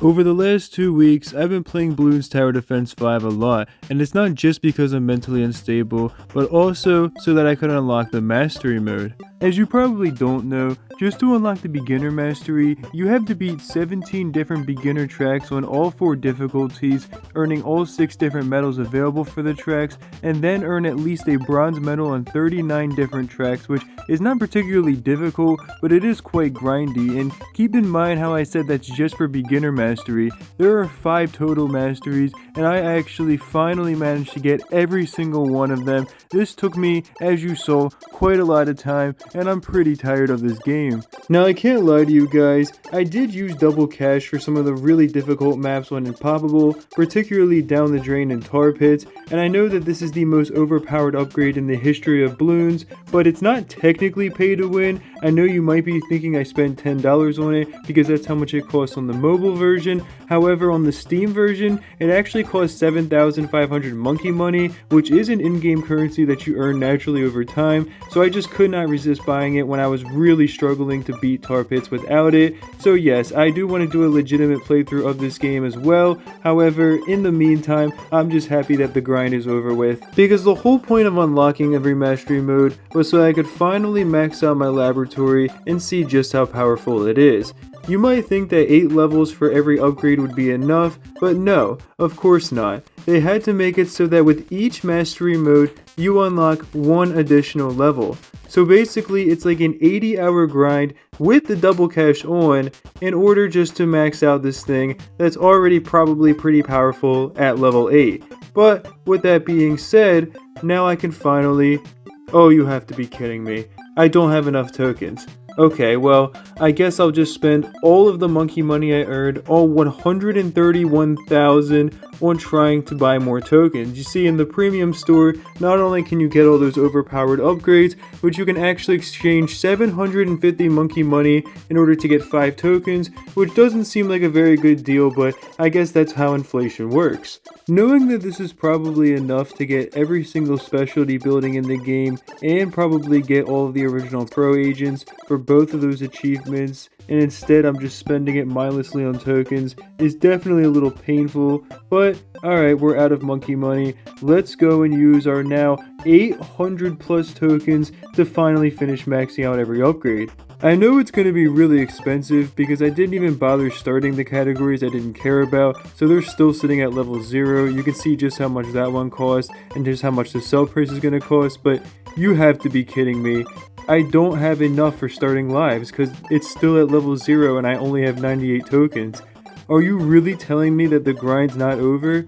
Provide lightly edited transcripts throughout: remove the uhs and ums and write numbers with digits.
Over the last 2 weeks, I've been playing Bloons Tower Defense 5 a lot, and it's not just because I'm mentally unstable, but also so that I could unlock the Mastery mode. As you probably don't know, just to unlock the beginner mastery, you have to beat 17 different beginner tracks on all 4 difficulties, earning all 6 different medals available for the tracks, and then earn at least a bronze medal on 39 different tracks, which is not particularly difficult, but it is quite grindy. And keep in mind how I said that's just for beginner mastery. There are 5 total masteries, and I actually finally managed to get every single one of them. This took me, as you saw, quite a lot of time, and I'm pretty tired of this game. Now, I can't lie to you guys, I did use double cash for some of the really difficult maps on Impoppable, particularly Down the Drain and Tar Pits, and I know that this is the most overpowered upgrade in the history of Bloons, but it's not technically pay to win. I know you might be thinking I spent $10 on it because that's how much it costs on the mobile version. However, on the Steam version, it actually costs 7,500 monkey money, which is an in-game currency that you earn naturally over time, so I just could not resist buying it when I was really struggling to beat Tar Pits without it. So yes, I do want to do a legitimate playthrough of this game as well. However, in the meantime, I'm just happy that the grind is over with, because the whole point of unlocking every mastery mode was so I could finally max out my laboratory and see just how powerful it is. You might think that 8 levels for every upgrade would be enough, but no, of course not. They had to make it so that with each mastery mode, you unlock 1 additional level. So basically, it's like an 80-hour grind with the double cash on in order just to max out this thing that's already probably pretty powerful at level 8. But with that being said, now I can finally... Oh, you have to be kidding me. I don't have enough tokens. Okay, well, I guess I'll just spend all of the monkey money I earned, all 131,000, on trying to buy more tokens. You see, in the premium store, not only can you get all those overpowered upgrades, but you can actually exchange 750 monkey money in order to get 5 tokens, which doesn't seem like a very good deal, but I guess that's how inflation works. Knowing that this is probably enough to get every single specialty building in the game, and probably get all of the original pro agents for both of those achievements, and instead I'm just spending it mindlessly on tokens, is definitely a little painful, but alright, we're out of monkey money. Let's go and use our now 800 plus tokens to finally finish maxing out every upgrade. I know it's going to be really expensive because I didn't even bother starting the categories I didn't care about, so they're still sitting at level 0. You can see just how much that one cost and just how much the sell price is going to cost, but you have to be kidding me. I don't have enough for starting lives because it's still at level 0 and I only have 98 tokens. Are you really telling me that the grind's not over?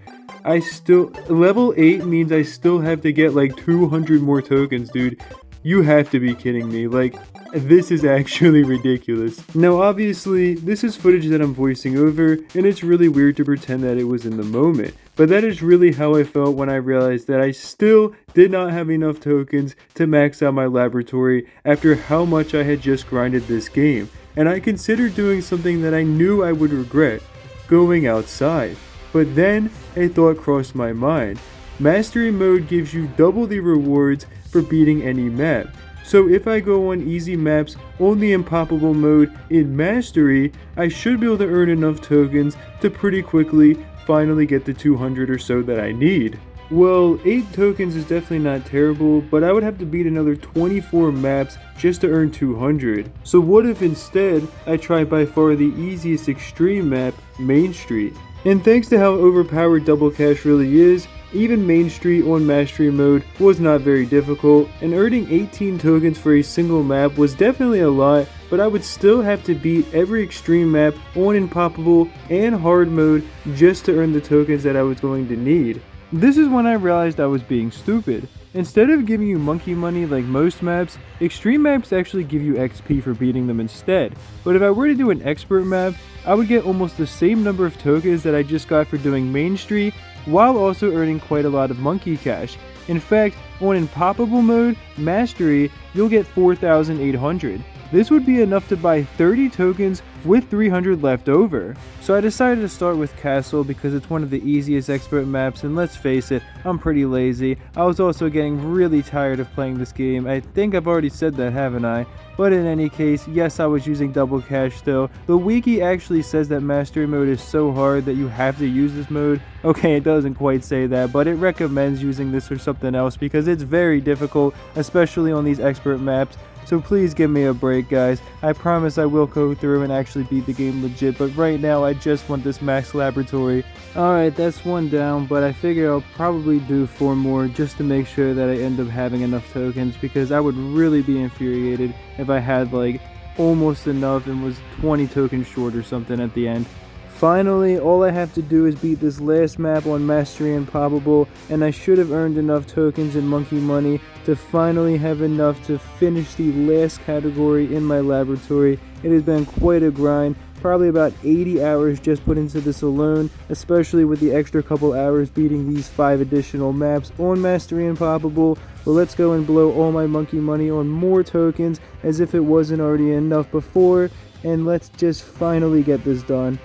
Level 8 means I still have to get like 200 more tokens, dude. You have to be kidding me. Like, this is actually ridiculous. Now obviously, this is footage that I'm voicing over, and it's really weird to pretend that it was in the moment. But that is really how I felt when I realized that I still did not have enough tokens to max out my laboratory after how much I had just grinded this game. And I considered doing something that I knew I would regret, going outside. But then a thought crossed my mind. Mastery mode gives you double the rewards for beating any map. So if I go on easy maps on the Impoppable mode in Mastery, I should be able to earn enough tokens to pretty quickly finally get the 200 or so that I need. Well, 8 tokens is definitely not terrible, but I would have to beat another 24 maps just to earn 200. So what if instead I try by far the easiest extreme map, Main Street? And thanks to how overpowered double cash really is, even Main Street on Mastery mode was not very difficult, and earning 18 tokens for a single map was definitely a lot, but I would still have to beat every extreme map on Impoppable and hard mode just to earn the tokens that I was going to need. This is when I realized I was being stupid. Instead of giving you monkey money like most maps, extreme maps actually give you XP for beating them instead. But if I were to do an expert map, I would get almost the same number of tokens that I just got for doing Main Street, while also earning quite a lot of monkey cash. In fact, on Impoppable mode, Mastery, you'll get 4,800. this would be enough to buy 30 tokens with 300 left over. So I decided to start with Castle because it's one of the easiest expert maps, and let's face it, I'm pretty lazy. I was also getting really tired of playing this game. I think I've already said that, haven't I? But in any case, yes, I was using double cash still. The wiki actually says that mastery mode is so hard that you have to use this mode. Okay, it doesn't quite say that, but it recommends using this or something else because it's very difficult, especially on these expert maps. So please give me a break, guys. I promise I will go through and actually beat the game legit, but right now I just want this max laboratory. Alright, that's one down, but I figure I'll probably do 4 more just to make sure that I end up having enough tokens, because I would really be infuriated if I had like almost enough and was 20 tokens short or something at the end. Finally, all I have to do is beat this last map on Mastery Improbable, and I should have earned enough tokens and monkey money to finally have enough to finish the last category in my laboratory. It has been quite a grind, probably about 80 hours just put into this alone, especially with the extra couple hours beating these 5 additional maps on Mastery Improbable. But let's go and blow all my monkey money on more tokens as if it wasn't already enough before, and let's just finally get this done.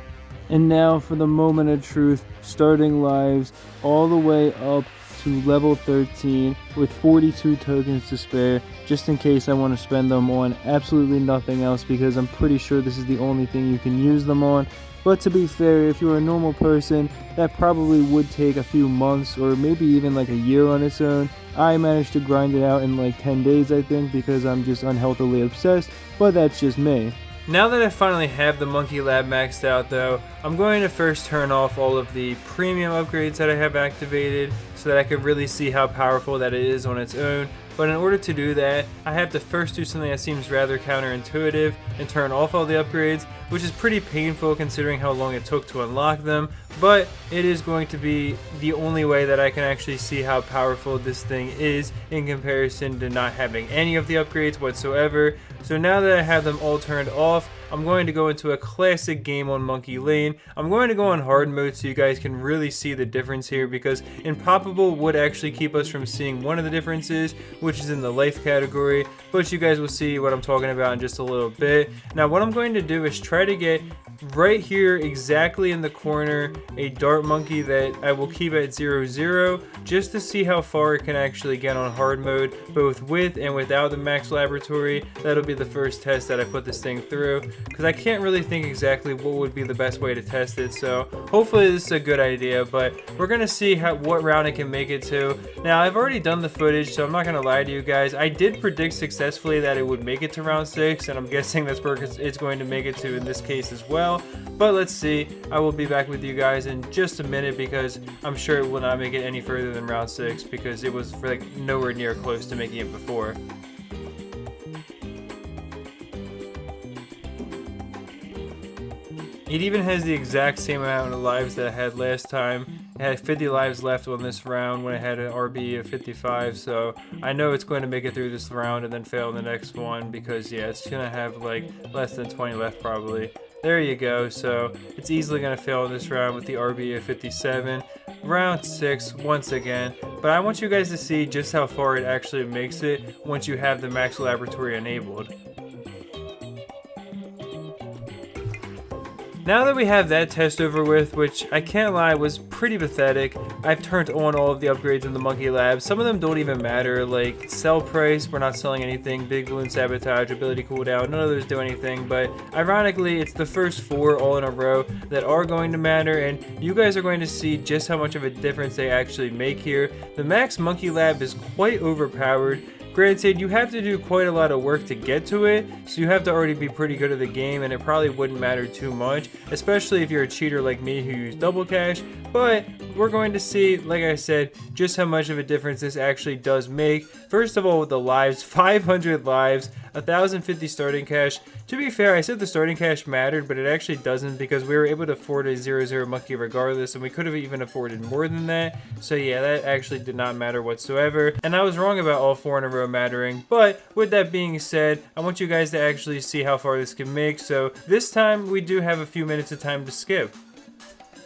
And now for the moment of truth, starting lives all the way up to level 13 with 42 tokens to spare, just in case I want to spend them on absolutely nothing else, because I'm pretty sure this is the only thing you can use them on. But to be fair, if you're a normal person, that probably would take a few months or maybe even like a year on its own. I managed to grind it out in like 10 days, I think, because I'm just unhealthily obsessed, but that's just me. Now that I finally have the Monkey Lab maxed out though, I'm going to first turn off all of the premium upgrades that I have activated so that I can really see how powerful that it is on its own. But in order to do that, I have to first do something that seems rather counterintuitive and turn off all the upgrades, which is pretty painful considering how long it took to unlock them, but it is going to be the only way that I can actually see how powerful this thing is in comparison to not having any of the upgrades whatsoever. So now that I have them all turned off, I'm going to go into a classic game on Monkey Lane. I'm going to go on hard mode so you guys can really see the difference here, because Improbable would actually keep us from seeing one of the differences, which is in the life category, but you guys will see what I'm talking about in just a little bit. Now what I'm going to do is try to get right here exactly in the corner a dart monkey that I will keep at 0-0 just to see how far it can actually get on hard mode, both with and without the max laboratory. That'll be the first test that I put this thing through, because I can't really think exactly what would be the best way to test it, so hopefully this is a good idea. But we're gonna see what round it can make it to. Now I've already done the footage, so I'm not gonna lie to you guys. I did predict successfully that it would make it to round 6, and I'm guessing that's where it's going to make it to in this case as well. But let's see. I will be back with you guys in just a minute, because I'm sure it will not make it any further than round 6, because it was like nowhere near close to making it before. It even has the exact same amount of lives that I had last time. It had 50 lives left on this round when I had an RB of 55, so I know it's going to make it through this round and then fail in the next one, because yeah, it's going to have like less than 20 left probably. There you go, so it's easily going to fail in this round with the RB of 57. Round 6 once again, but I want you guys to see just how far it actually makes it once you have the max laboratory enabled. Now that we have that test over with, which I can't lie was pretty pathetic, I've turned on all of the upgrades in the Monkey Lab. Some of them don't even matter, like sell price, we're not selling anything, big balloon sabotage, ability cooldown, none of those do anything, but ironically it's the first 4 all in a row that are going to matter, and you guys are going to see just how much of a difference they actually make here. The max Monkey Lab is quite overpowered. Granted, you have to do quite a lot of work to get to it, so you have to already be pretty good at the game, and it probably wouldn't matter too much, especially if you're a cheater like me who used double cash. But we're going to see, like I said, just how much of a difference this actually does make. First of all, with the lives, 500 lives, 1,050 starting cash. To be fair, I said the starting cash mattered, but it actually doesn't, because we were able to afford a 0-0 monkey regardless, and we could have even afforded more than that. So yeah, that actually did not matter whatsoever. And I was wrong about all 4 in a row mattering. But with that being said, I want you guys to actually see how far this can make. So this time we do have a few minutes of time to skip.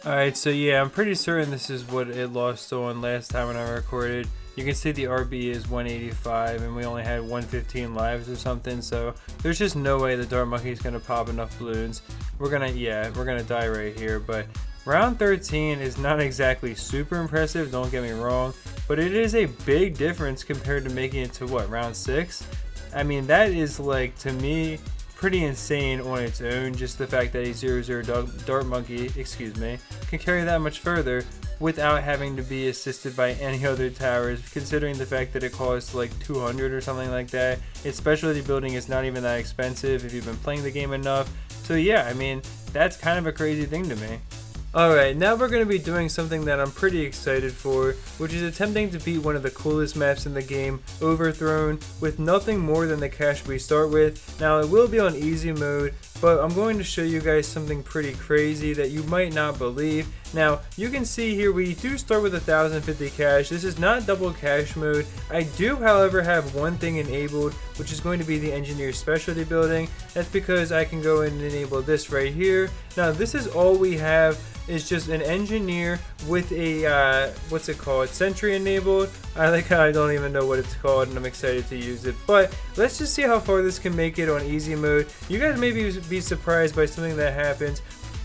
Alright, so yeah, I'm pretty certain this is what it lost on last time when I recorded. You can see the RB is 185 and we only had 115 lives or something, so there's just no way the Dart Monkey is gonna pop enough balloons. We're gonna die right here. But round 13 is not exactly super impressive, don't get me wrong, but it is a big difference compared to making it to what, round 6? I mean, that is, like, to me, pretty insane on its own. Just the fact that a 0-0 Dart Monkey, can carry that much further without having to be assisted by any other towers, considering the fact that it costs like 200 or something like that. Its specialty building is not even that expensive if you've been playing the game enough. So yeah, I mean, that's kind of a crazy thing to me. Alright, now we're going to be doing something that I'm pretty excited for, which is attempting to beat one of the coolest maps in the game, Overthrown, with nothing more than the cash we start with. Now, it will be on easy mode, but I'm going to show you guys something pretty crazy that you might not believe. Now, you can see here we do start with 1050 cash. This is not double cash mode. I do, however, have one thing enabled, which is going to be the engineer specialty building. That's because I can go in and enable this right here. Now, this is all we have. Is just an engineer with a what's it called, sentry enabled. I don't even know what it's called, and I'm excited to use it. But let's just see how far this can make it on easy mode. You guys may be surprised by something that happens,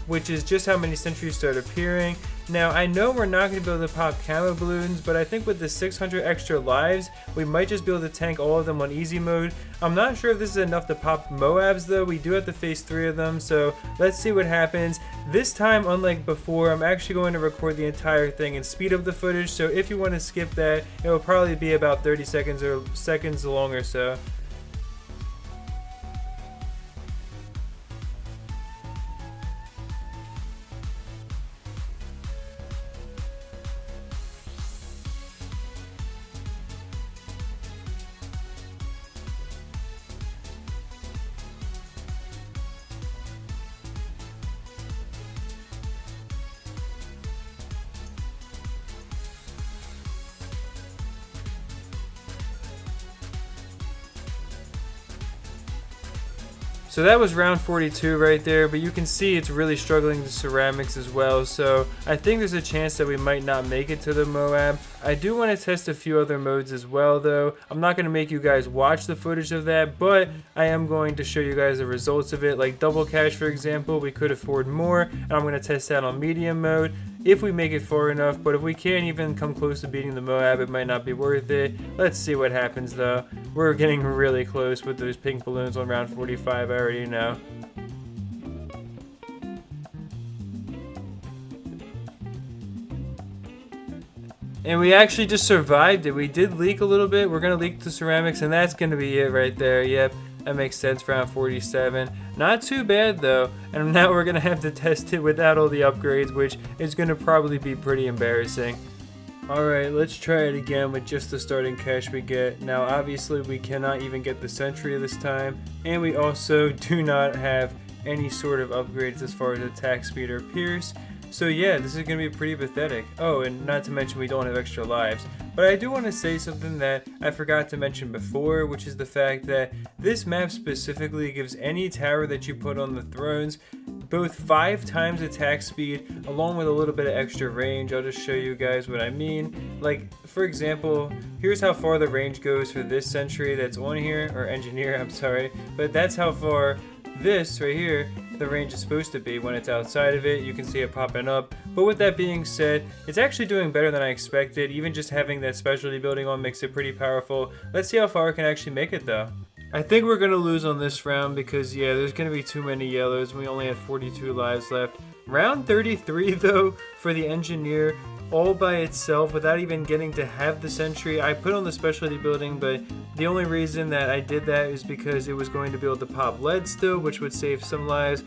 which is just how many sentries start appearing. Now, I know we're not going to be able to pop camo balloons, but I think with the 600 extra lives, we might just be able to tank all of them on easy mode. I'm not sure if this is enough to pop Moabs though. We do have to face 3 of them, so let's see what happens. This time, unlike before, I'm actually going to record the entire thing and speed up the footage, so if you want to skip that, it will probably be about 30 seconds long or so. So that was round 42 right there, but you can see it's really struggling to ceramics as well, so I think there's a chance that we might not make it to the Moab. I do want to test a few other modes as well though. I'm not going to make you guys watch the footage of that, but I am going to show you guys the results of it. Like double cash, for example, we could afford more, and I'm going to test that on medium mode if we make it far enough, but if we can't even come close to beating the Moab, it might not be worth it. Let's see what happens though. We're getting really close with those pink balloons on round 45, I already know. And we actually just survived it. We did leak a little bit. We're going to leak the ceramics, and that's going to be it right there. Yep, that makes sense for round 47. Not too bad, though. And now we're going to have to test it without all the upgrades, which is going to probably be pretty embarrassing. Alright, let's try it again with just the starting cash we get. Now, obviously, we cannot even get the sentry this time. And we also do not have any sort of upgrades as far as attack speed or pierce. So yeah, this is going to be pretty pathetic. Oh, and not to mention we don't have extra lives. But I do want to say something that I forgot to mention before, which is the fact that this map specifically gives any tower that you put on the thrones both 5 times attack speed along with a little bit of extra range. I'll just show you guys what I mean. Like, for example, here's how far the range goes for this sentry that's on here, or engineer, I'm sorry. But that's how far this right here, the range is supposed to be when it's outside of it. You can see it popping up. But with that being said, it's actually doing better than I expected. Even just having that specialty building on makes it pretty powerful. Let's see how far it can actually make it though. I think we're going to lose on this round because, yeah, there's going to be too many yellows. We only have 42 lives left. Round 33 though, for the engineer, all by itself without even getting to have the sentry. I put on the specialty building, but the only reason that I did that is because it was going to be able to pop lead still, which would save some lives.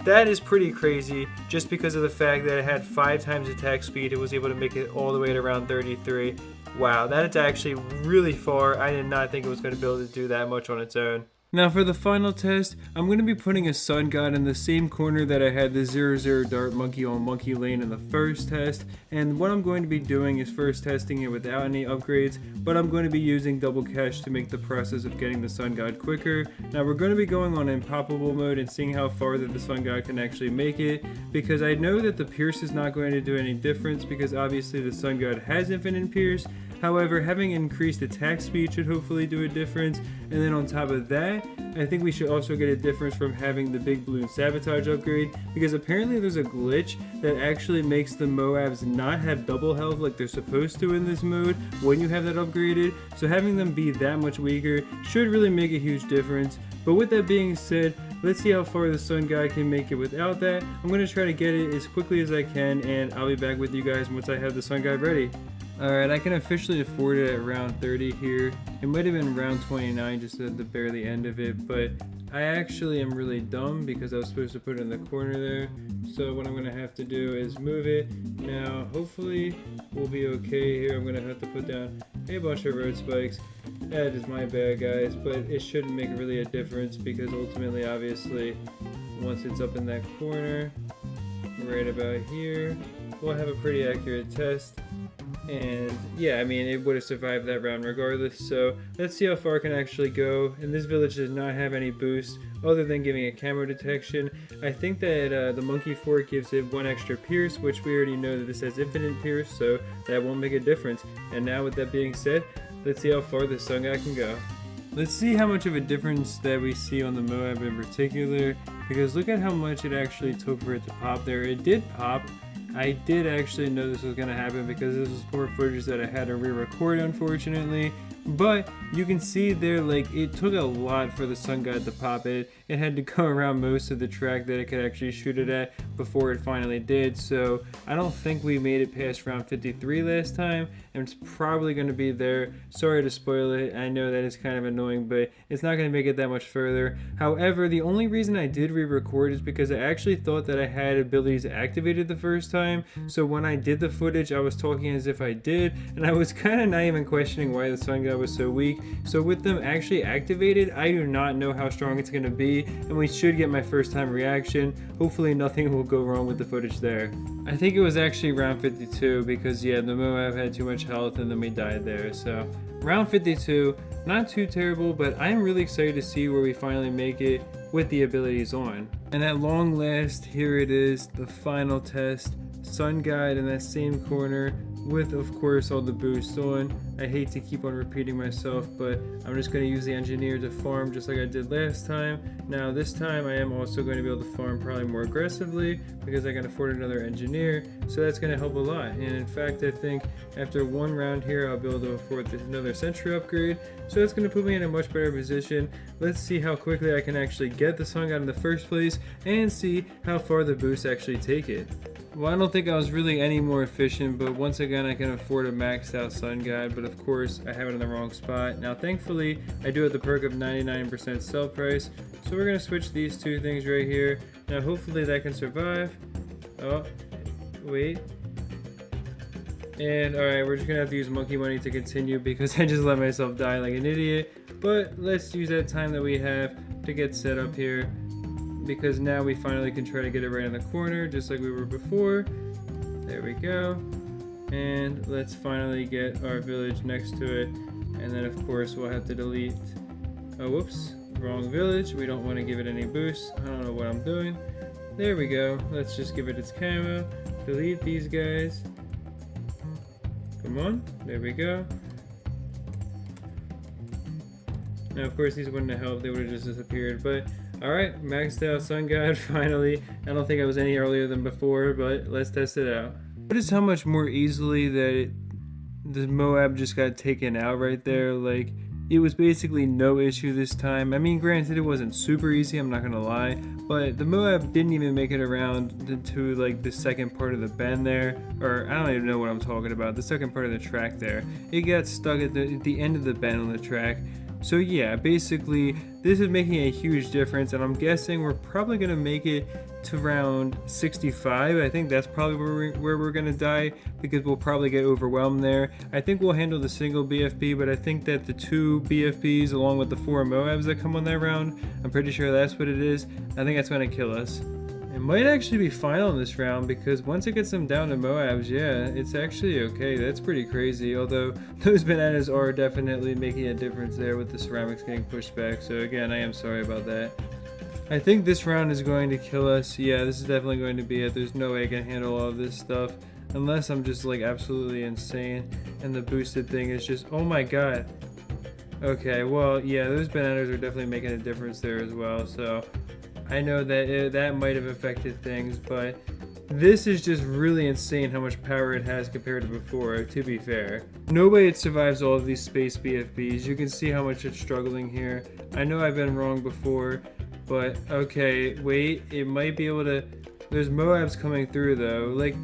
That is pretty crazy, just because of the fact that it had 5 times attack speed. It was able to make it all the way to round 33. Wow, that is actually really far. I did not think it was going to be able to do that much on its own. Now for the final test, I'm going to be putting a sun god in the same corner that I had the 0-0 dart monkey on monkey lane in the first test, and what I'm going to be doing is first testing it without any upgrades, but I'm going to be using double cash to make the process of getting the sun god quicker. Now we're going to be going on impoppable mode and seeing how far that the sun god can actually make it, because I know that the pierce is not going to do any difference because obviously the sun god has infinite pierce. However, having increased attack speed should hopefully do a difference, and then on top of that, I think we should also get a difference from having the big balloon sabotage upgrade, because apparently there's a glitch that actually makes the Moabs not have double health like they're supposed to in this mode when you have that upgraded, so having them be that much weaker should really make a huge difference. But with that being said, let's see how far the sun guy can make it without that. I'm going to try to get it as quickly as I can, and I'll be back with you guys once I have the sun guy ready. Alright, I can officially afford it at round 30 here. It might have been round 29 just at the barely end of it, but I actually am really dumb because I was supposed to put it in the corner there. So what I'm going to have to do is move it. Now, hopefully we'll be okay here. I'm going to have to put down a bunch of road spikes. That is my bad, guys, but it shouldn't make really a difference because ultimately, obviously, once it's up in that corner, right about here, we'll have a pretty accurate test. And yeah, I mean, it would have survived that round regardless, so let's see how far it can actually go. And this village does not have any boost other than giving a camo detection. I think that the monkey fort gives it 1 extra pierce, which we already know that this has infinite pierce, so that won't make a difference. And now with that being said, let's see how far the sun guy can go. Let's see how much of a difference that we see on the Moab in particular, because look at how much it actually took for it to pop there. It did pop. I did actually know this was going to happen because this was more footage that I had to re-record, unfortunately. But you can see there, like, it took a lot for the sun god to pop it. It had to go around most of the track that it could actually shoot it at before it finally did. So I don't think we made it past round 53 last time, and it's probably going to be there. Sorry to spoil it. I know that is kind of annoying, but it's not going to make it that much further. However, the only reason I did re-record is because I actually thought that I had abilities activated the first time. So when I did the footage, I was talking as if I did, and I was kind of not even questioning why the sun god was so weak. So with them actually activated, I do not know how strong it's going to be, and we should get my first time reaction. Hopefully nothing will go wrong with the footage there. I think it was actually round 52 because yeah, the Moab had too much health and then we died there. So round 52, not too terrible, but I am really excited to see where we finally make it with the abilities on. And at long last, here it is, the final test. Sun guide in that same corner with, of course, all the boosts on. I hate to keep on repeating myself, but I'm just going to use the engineer to farm just like I did last time. Now this time I am also going to be able to farm probably more aggressively because I can afford another engineer, so that's going to help a lot. And in fact, I think after one round here I'll be able to afford another sentry upgrade, so that's going to put me in a much better position. Let's see how quickly I can actually get the sun god in the first place and see how far the boosts actually take it. Well, I don't think I was really any more efficient, but once again I can afford a maxed out sun guide, but of course I have it in the wrong spot. Now thankfully I do have the perk of 99% sell price, so we're going to switch these two things right here. Now hopefully that can survive. Oh, wait. And alright, we're just going to have to use monkey money to continue because I just let myself die like an idiot. But let's use that time that we have to get set up here, because now we finally can try to get it right in the corner just like we were before. There we go. And let's finally get our village next to it, and then of course we'll have to delete, oh whoops, wrong village. We don't want to give it any boosts. I don't know what I'm doing. There we go. Let's just give it its camo, delete these guys. Come on, there we go. Now of course these wouldn't have helped, they would have just disappeared, but alright, maxed out sun god finally. I don't think I was any earlier than before, but let's test it out. Notice how much more easily that the Moab just got taken out right there. Like, it was basically no issue this time. I mean, granted it wasn't super easy, I'm not gonna lie, but the Moab didn't even make it around to like the second part of the bend there, or I don't even know what I'm talking about, the second part of the track there. It got stuck at the end of the bend on the track. So yeah, basically this is making a huge difference, and I'm guessing we're probably going to make it to round 65. I think that's probably where we're going to die, because we'll probably get overwhelmed there. I think we'll handle the single BFB, but I think that the 2 BFBs along with the 4 Moabs that come on that round, I'm pretty sure that's what it is. I think that's going to kill us. It might actually be final in this round, because once it gets them down to Moabs, yeah, it's actually okay. That's pretty crazy, although those bananas are definitely making a difference there with the ceramics getting pushed back. So again, I am sorry about that. I think this round is going to kill us. Yeah, this is definitely going to be it. There's no way I can handle all of this stuff unless I'm just like absolutely insane and the boosted thing is just, oh my god. Okay, well, yeah, those bananas are definitely making a difference there as well. So I know that that might have affected things, but this is just really insane how much power it has compared to before, to be fair. No way it survives all of these space BFBs. You can see how much it's struggling here. I know I've been wrong before, but okay, wait, it might be able to... There's Moabs coming through though, like,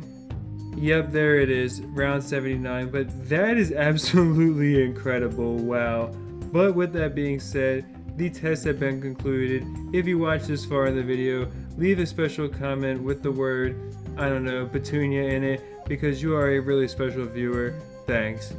yep, there it is, round 79, but that is absolutely incredible, wow. But with that being said, the tests have been concluded. If you watched this far in the video, leave a special comment with the word, I don't know, Petunia in it, because you are a really special viewer. Thanks.